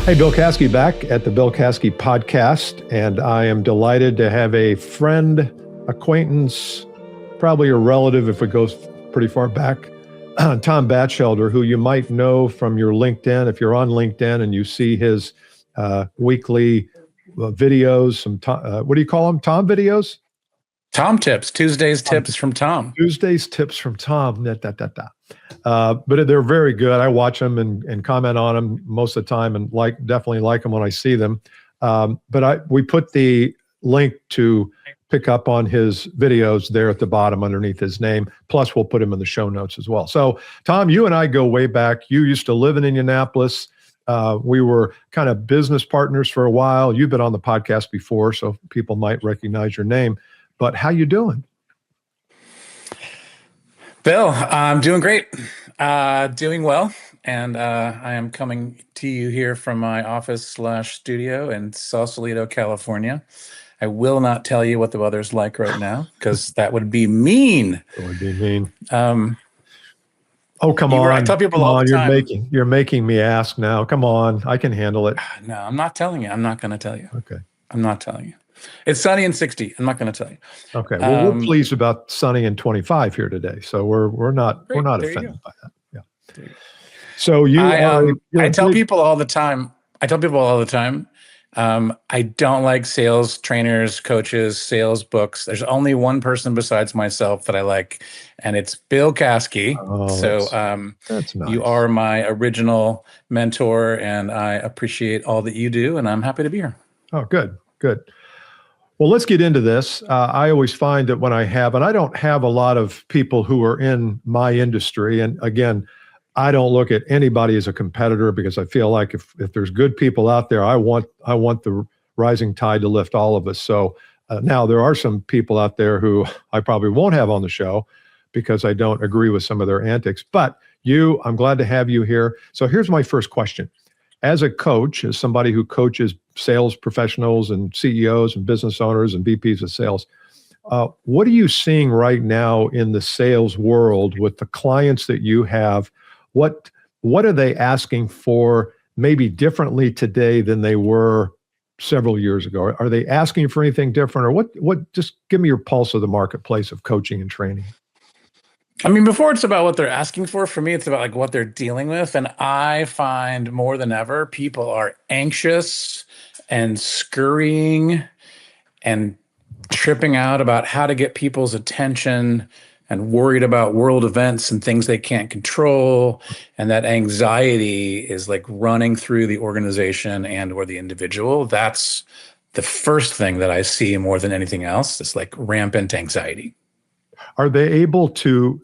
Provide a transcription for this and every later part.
Hey, Bill Caskey back at the Bill Caskey podcast, and I am delighted to have a friend, acquaintance, probably a relative if it goes pretty far back, Tom Batchelder, who you might know from your LinkedIn. If you're on LinkedIn and you see his weekly videos, what do you call them? Tom videos? Tom tips, Tuesday's tips from Tom. Tuesday's tips from Tom. But they're very good. I watch them and comment on them most of the time, and definitely like them when I see them. But we put the link to pick up on his videos there at the bottom underneath his name. Plus, we'll put him in the show notes as well. So, Tom, you and I go way back. You used to live in Indianapolis. We were kind of business partners for a while. You've been on the podcast before, so people might recognize your name. But how you doing? Bill, I'm doing great, doing well. And I am coming to you here from my office/studio in Sausalito, California. I will not tell you what the weather's like right now because that would be mean. It would be mean. Oh, come on. I tell people all the time. You're making me ask now. Come on. I can handle it. No, I'm not telling you. I'm not going to tell you. Okay. I'm not telling you. It's sunny and 60. I'm not going to tell you. Okay. Well, we're pleased about sunny and 25 here today. So we're not offended by that. Yeah. So I tell people all the time. I don't like sales trainers, coaches, sales books. There's only one person besides myself that I like, and it's Bill Caskey. That's nice. You are my original mentor, and I appreciate all that you do, and I'm happy to be here. Oh, good. Well, let's get into this. I always find that when and I don't have a lot of people who are in my industry. And again, I don't look at anybody as a competitor because I feel like if there's good people out there, I want the rising tide to lift all of us. So now there are some people out there who I probably won't have on the show because I don't agree with some of their antics. But I'm glad to have you here. So here's my first question. As a coach, as somebody who coaches sales professionals and CEOs and business owners and VPs of sales, what are you seeing right now in the sales world with the clients that you have? What are they asking for maybe differently today than they were several years ago? Are they asking for anything different, or what? Just give me your pulse of the marketplace of coaching and training. I mean, before it's about what they're asking for me, it's about like what they're dealing with. And I find more than ever, people are anxious and scurrying and tripping out about how to get people's attention and worried about world events and things they can't control. And that anxiety is like running through the organization or the individual. That's the first thing that I see more than anything else. It's like rampant anxiety. Are they able to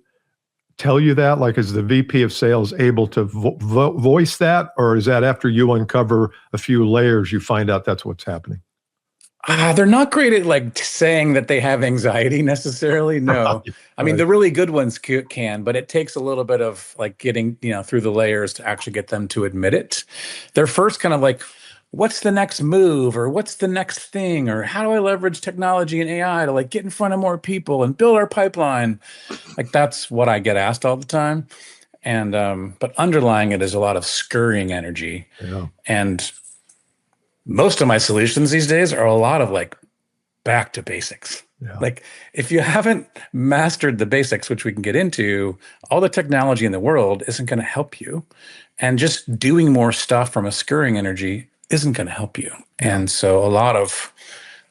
tell you that? Like, is the VP of sales able to voice that? Or is that after you uncover a few layers, you find out that's what's happening? They're not great at like saying that they have anxiety necessarily. No, I mean, the really good ones can, but it takes a little bit of like getting, through the layers to actually get them to admit it. They're first kind of like, what's the next move, or what's the next thing, or how do I leverage technology and AI to like get in front of more people and build our pipeline? Like that's what I get asked all the time. And, but underlying it is a lot of scurrying energy. Yeah. And most of my solutions these days are a lot of like back to basics. Yeah. Like if you haven't mastered the basics, which we can get into, all the technology in the world isn't going to help you. And just doing more stuff from a scurrying energy isn't going to help you. And so a lot of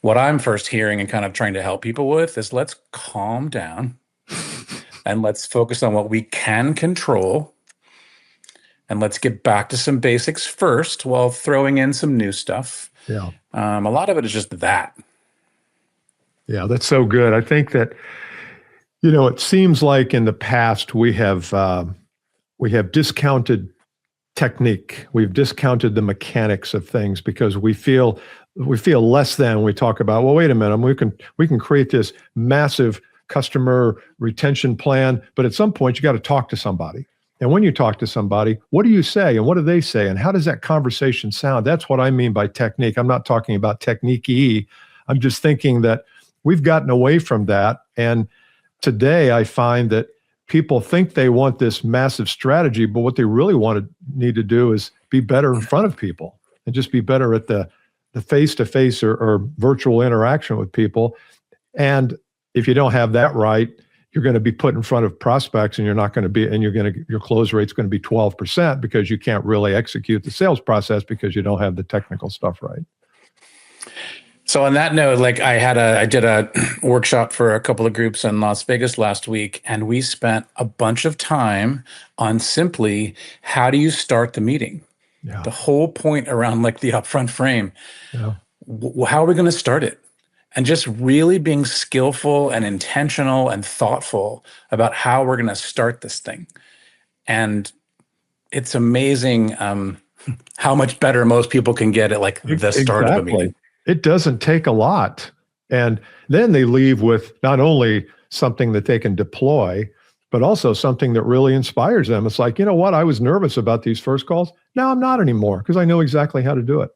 what I'm first hearing and kind of trying to help people with is let's calm down and let's focus on what we can control. And let's get back to some basics first while throwing in some new stuff. Yeah. A lot of it is just that. Yeah, that's so good. I think that, it seems like in the past we have discounted technique. We've discounted the mechanics of things because we feel less than when we talk about, well, wait a minute, we can create this massive customer retention plan, but at some point you got to talk to somebody. And when you talk to somebody, what do you say and what do they say? And how does that conversation sound? That's what I mean by technique. I'm not talking about technique-y. I'm just thinking that we've gotten away from that. And today I find that people think they want this massive strategy, but what they really need to do is be better in front of people. and just be better at the face-to-face or virtual interaction with people. And if you don't have that right, you're going to be put in front of prospects, and you're not going to be, and your close rate's going to be 12% because you can't really execute the sales process because you don't have the technical stuff right. So on that note, like I did a workshop for a couple of groups in Las Vegas last week, and we spent a bunch of time on simply how do you start the meeting? Yeah. The whole point around like the upfront frame. Yeah. How are we going to start it? And just really being skillful and intentional and thoughtful about how we're going to start this thing. And it's amazing how much better most people can get at like the start of a meeting. It doesn't take a lot. And then they leave with not only something that they can deploy, but also something that really inspires them. It's like, you know what? I was nervous about these first calls. Now I'm not anymore because I know exactly how to do it.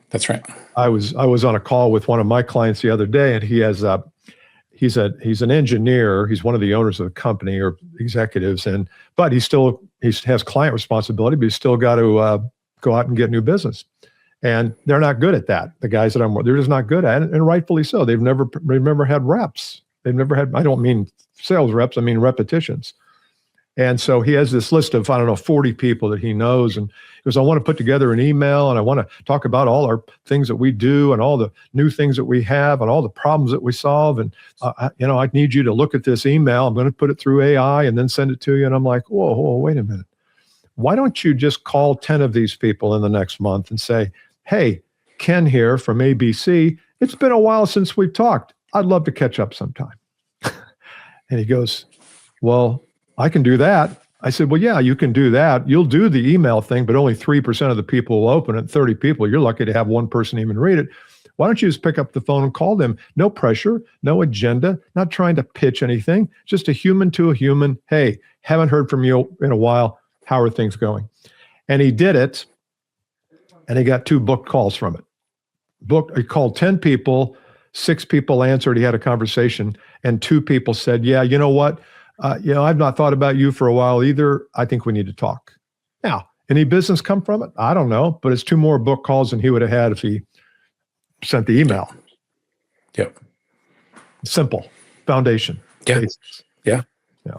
That's right. I was on a call with one of my clients the other day, and he's an engineer. He's one of the owners of the company or executives, but he has client responsibility, but he's still got to go out and get new business. And they're not good at that. The guys that they're just not good at it, and rightfully so. They've never had reps. They've never had, I don't mean sales reps, I mean repetitions. And so he has this list of, 40 people that he knows. And he goes, I want to put together an email, and I want to talk about all our things that we do and all the new things that we have and all the problems that we solve. And, I need you to look at this email. I'm going to put it through AI and then send it to you. And I'm like, whoa, wait a minute. Why don't you just call 10 of these people in the next month and say, hey, Ken here from ABC. It's been a while since we've talked. I'd love to catch up sometime. And he goes, well, I can do that. I said, well, yeah, you can do that. You'll do the email thing, but only 3% of the people will open it. 30 people, you're lucky to have one person even read it. Why don't you just pick up the phone and call them? No pressure, no agenda, not trying to pitch anything, just a human to a human. Hey, haven't heard from you in a while. How are things going? And he did it, and he got 2 booked calls from it. He called 10 people, 6 people answered. He had a conversation, and 2 people said, yeah, you know what? I've not thought about you for a while either. I think we need to talk. Now, any business come from it? I don't know, but it's 2 more book calls than he would have had if he sent the email. Yep. Simple. Foundation. Yeah. Basics. Yeah. Yeah.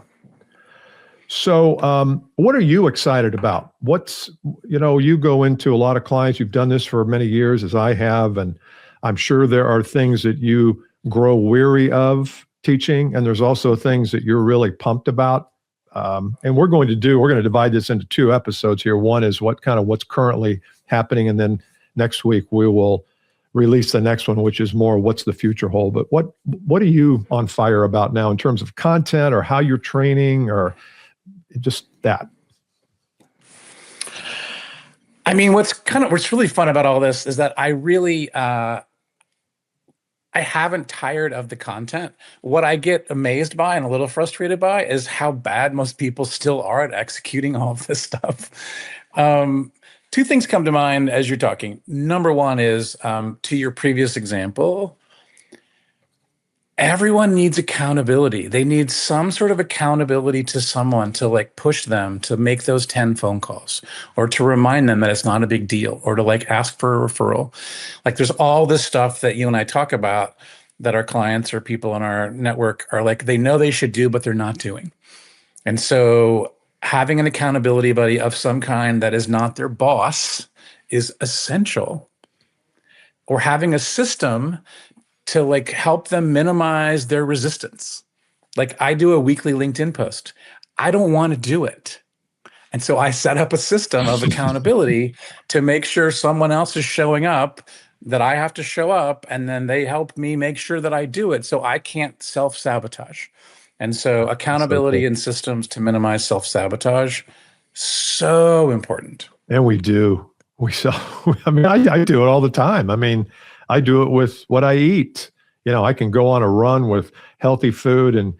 So what are you excited about? You go into a lot of clients. You've done this for many years, as I have, and I'm sure there are things that you grow weary of teaching, and there's also things that you're really pumped about. And we're going to divide this into 2 episodes here. One is what's currently happening, and then next week we will release the next one, which is more what's the future hold. But what are you on fire about now in terms of content or how you're training or just that? I mean, what's really fun about all this is that I really I haven't tired of the content. What I get amazed by and a little frustrated by is how bad most people still are at executing all of this stuff. 2 things come to mind as you're talking. Number one is, to your previous example, everyone needs accountability. They need some sort of accountability to someone to like push them to make those 10 phone calls, or to remind them that it's not a big deal, or to like ask for a referral. Like there's all this stuff that you and I talk about that our clients or people in our network are like, they know they should do, but they're not doing. And so having an accountability buddy of some kind that is not their boss is essential. Or having a system to like help them minimize their resistance. Like I do a weekly LinkedIn post. I don't want to do it. And so I set up a system of accountability to make sure someone else is showing up, that I have to show up, and then they help me make sure that I do it so I can't self-sabotage. And so accountability and systems to minimize self-sabotage, so important. And we do. I do it all the time. I mean, I do it with what I eat. I can go on a run with healthy food and,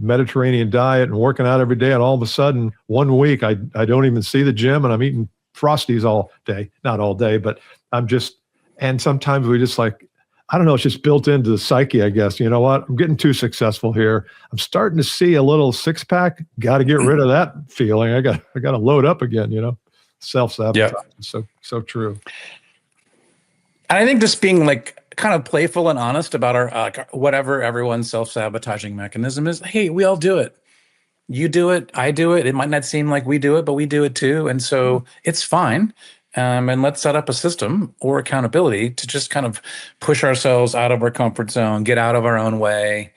Mediterranean diet and working out every day. And all of a sudden, one week, I don't even see the gym and I'm eating Frosties all day. Not all day, but and sometimes we just like, I don't know, it's just built into the psyche, I guess. You know what? I'm getting too successful here. I'm starting to see a little 6-pack. Got to get rid of that feeling. I got to load up again, Self-sabotage Yep. is so true. And I think just being like kind of playful and honest about our whatever everyone's self-sabotaging mechanism is. Hey, we all do it. You do it. I do it. It might not seem like we do it, but we do it too. And so it's fine. And let's set up a system or accountability to just kind of push ourselves out of our comfort zone, get out of our own way.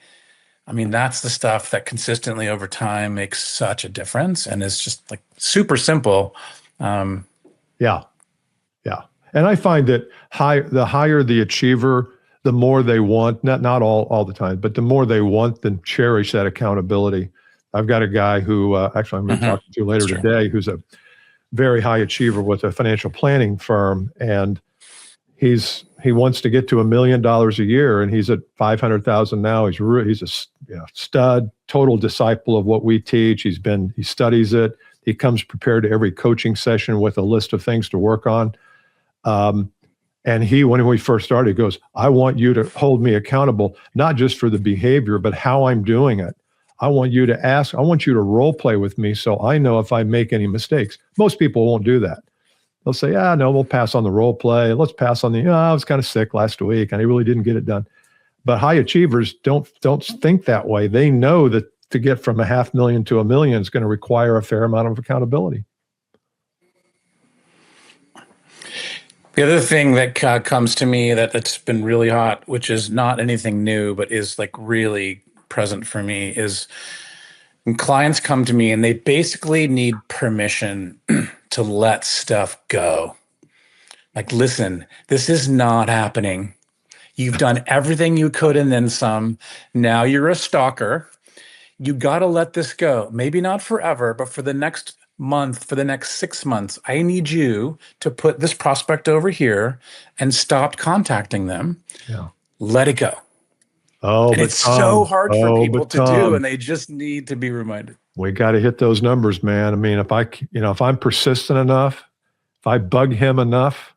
I mean, that's the stuff that consistently over time makes such a difference and is just like super simple. Yeah. And I find that the higher the achiever, the more they want, not all the time, but the more they want and cherish that accountability. I've got a guy who actually I'm going to talk to later today, who's a very high achiever with a financial planning firm, and he wants to get to $1 million a year, and he's at 500,000 now. He's a stud, total disciple of what we teach. He studies it. He comes prepared to every coaching session with a list of things to work on. And when we first started, he goes, I want you to hold me accountable, not just for the behavior, but how I'm doing it. I want you to role play with me so I know if I make any mistakes. Most people won't do that. They'll say, no, we'll pass on the role play. Let's pass on I was kind of sick last week and I really didn't get it done. But high achievers don't think that way. They know that to get from $500,000 to $1 million is going to require a fair amount of accountability. The other thing that comes to me that's been really hot, which is not anything new, but is like really present for me, is when clients come to me and they basically need permission to let stuff go. Like, listen, this is not happening. You've done everything you could and then some. Now you're a stalker. You got to let this go. Maybe not forever, but for the next month, for the next 6 months, I need you to put this prospect over here and stop contacting them. Yeah. Let it go. Oh, and it's so hard for people to do, and they just need to be reminded. We got to hit those numbers, man. I mean, if I'm persistent enough, if I bug him enough,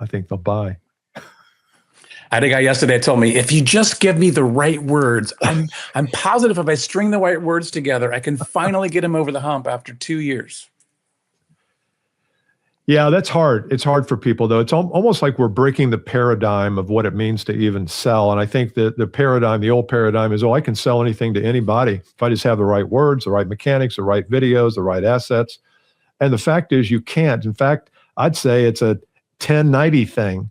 I think they'll buy. I had a guy yesterday told me, if you just give me the right words, I'm positive if I string the right words together, I can finally get him over the hump after 2 years. Yeah, that's hard. It's hard for people, though. It's almost like we're breaking the paradigm of what it means to even sell. And I think that the old paradigm is, I can sell anything to anybody if I just have the right words, the right mechanics, the right videos, the right assets. And the fact is you can't. In fact, I'd say it's a 10-90 thing.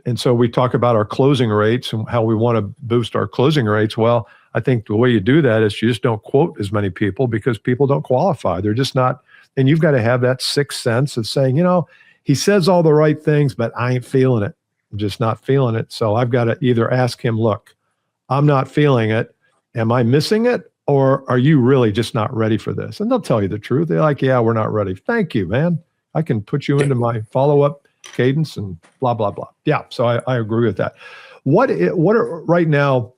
And so we talk about our closing rates and how we want to boost our closing rates. Well, I think the way you do that is you just don't quote as many people because people don't qualify. They're just not. And you've got to have that sixth sense of saying, he says all the right things, but I ain't feeling it. I'm just not feeling it. So I've got to either ask him, look, I'm not feeling it. Am I missing it? Or are you really just not ready for this? And they'll tell you the truth. They're like, yeah, we're not ready. Thank you, man. I can put you into my follow-up cadence and blah, blah, blah. Yeah. So I agree with that. What are right now,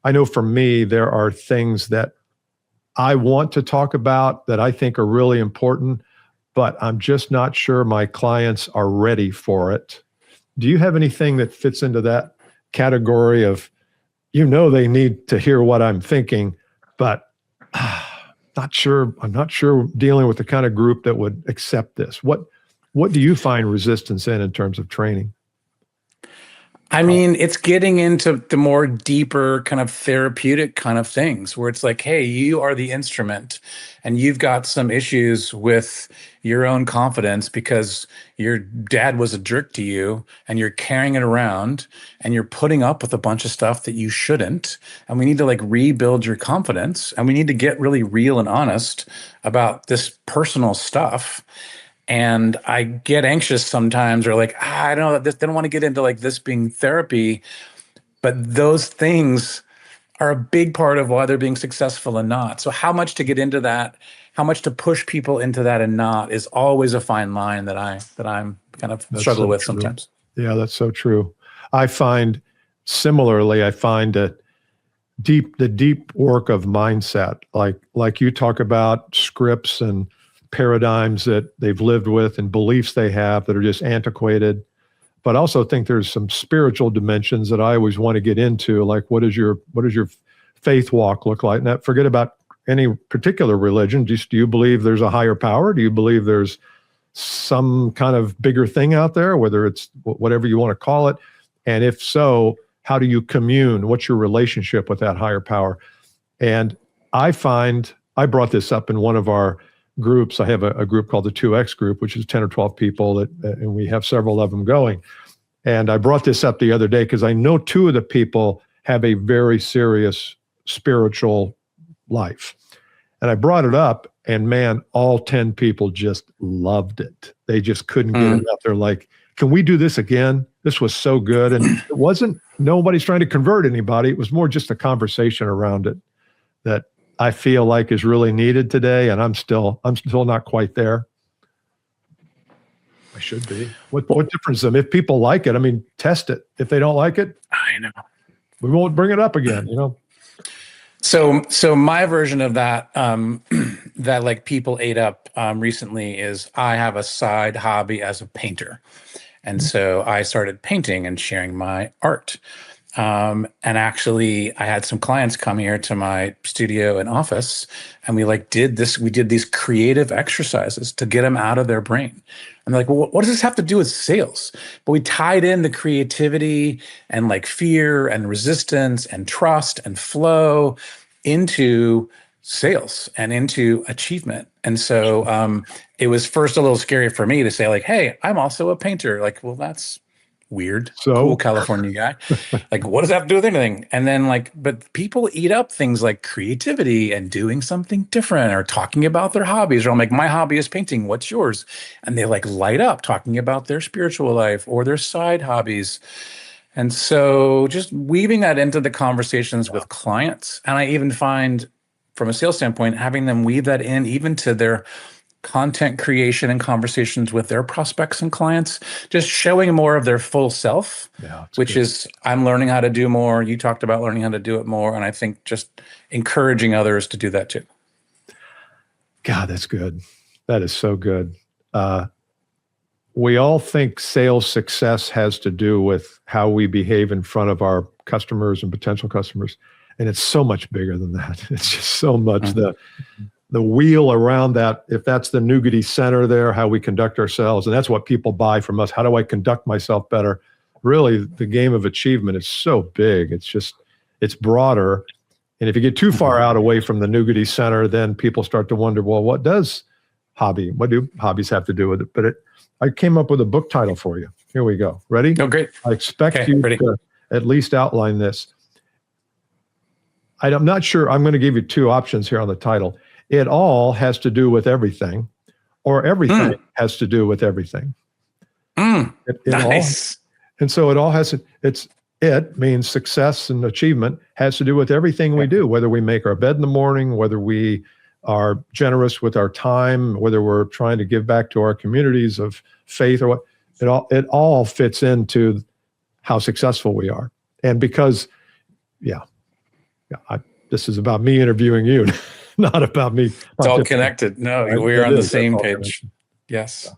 I know for me, there are things that I want to talk about that I think are really important, but I'm just not sure my clients are ready for it. Do you have anything that fits into that category of, they need to hear what I'm thinking, but not sure. I'm not sure dealing with the kind of group that would accept this. What do you find resistance in terms of training? I mean, it's getting into the more deeper kind of therapeutic kind of things where it's like, hey, you are the instrument and you've got some issues with your own confidence because your dad was a jerk to you and you're carrying it around and you're putting up with a bunch of stuff that you shouldn't. And we need to rebuild your confidence, and we need to get really real and honest about this personal stuff. And I get anxious sometimes, or I don't know, they don't want to get into this being therapy, but those things are a big part of why they're being successful and not. So how much to get into that, how much to push people into that and not, is always a fine line that I'm kind of struggle with sometimes. Yeah, that's so true. I find that the deep work of mindset, like you talk about scripts and paradigms that they've lived with and beliefs they have that are just antiquated. But I also think there's some spiritual dimensions that I always want to get into, like what does your faith walk look like? Now, forget about any particular religion. Do you believe there's a higher power? Do you believe there's some kind of bigger thing out there, whether it's whatever you want to call it? And if so, how do you commune? What's your relationship with that higher power? And I brought this up in one of our groups. I have a group called the 2X group, which is 10 or 12 people, and we have several of them going. And I brought this up the other day because I know two of the people have a very serious spiritual life. And I brought it up, and man, all 10 people just loved it. They just couldn't get enough. They're like, can we do this again? This was so good. And it wasn't, nobody's trying to convert anybody. It was more just a conversation around it that I feel like is really needed today. And I'm still not quite there. I should be. What difference? If people like it, I mean, test it. If they don't like it, I know, we won't bring it up again, you know? So my version of that, that like people ate up recently is I have a side hobby as a painter. And so I started painting and sharing my art. And actually I had some clients come here to my studio and office, and we did these creative exercises to get them out of their brain. And they're like, well, what does this have to do with sales? But we tied in the creativity and like fear and resistance and trust and flow into sales and into achievement. And so it was first a little scary for me to say like, hey, I'm also a painter. Like, well, that's weird. So cool California guy. Like, what does that have to do with anything? And then but people eat up things like creativity and doing something different or talking about their hobbies. Or I'm like, my hobby is painting. What's yours? And they light up talking about their spiritual life or their side hobbies. And so just weaving that into the conversations with clients. And I even find from a sales standpoint, having them weave that in even to their content creation and conversations with their prospects and clients, just showing more of their full self, which is I'm learning how to do more. You talked about learning how to do it more. And I think just encouraging others to do that too. God, that's good. That is so good. We all think sales success has to do with how we behave in front of our customers and potential customers. And it's so much bigger than that. It's just so much the wheel around that, if that's the nougaty center there, how we conduct ourselves, and that's what people buy from us. How do I conduct myself better? Really, the game of achievement is so big. It's broader. And if you get too far out away from the nougaty center, then people start to wonder, well, what do hobbies have to do with it? But I came up with a book title for you. Here we go. Ready? Oh, great. I expect you to at least outline this. I'm not sure. I'm going to give you two options here on the title. It all has to do with everything, or everything has to do with everything. Nice. And so it all has, it means success and achievement has to do with everything we do, whether we make our bed in the morning, whether we are generous with our time, whether we're trying to give back to our communities of faith or what, it all fits into how successful we are. And because, this is about me interviewing you, not about me. It's all connected. No, we're on the same page. Yes.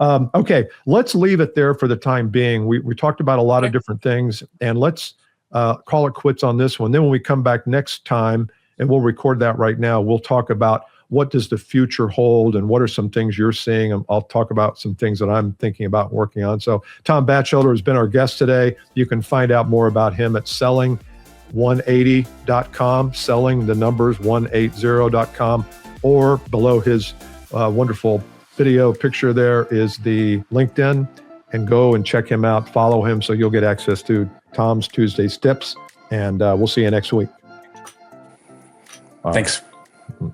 Okay, let's leave it there for the time being. We talked about a lot of different things, and let's call it quits on this one. Then when we come back next time, and we'll record that right now, we'll talk about what does the future hold and what are some things you're seeing. I'll talk about some things that I'm thinking about working on. So Tom Batchelder has been our guest today. You can find out more about him at selling180.com, selling the numbers 180.com, or below his wonderful video picture there is the LinkedIn, and go and check him out, follow him so you'll get access to Tom's Tuesday Tips, and we'll see you next week. Thanks. Right.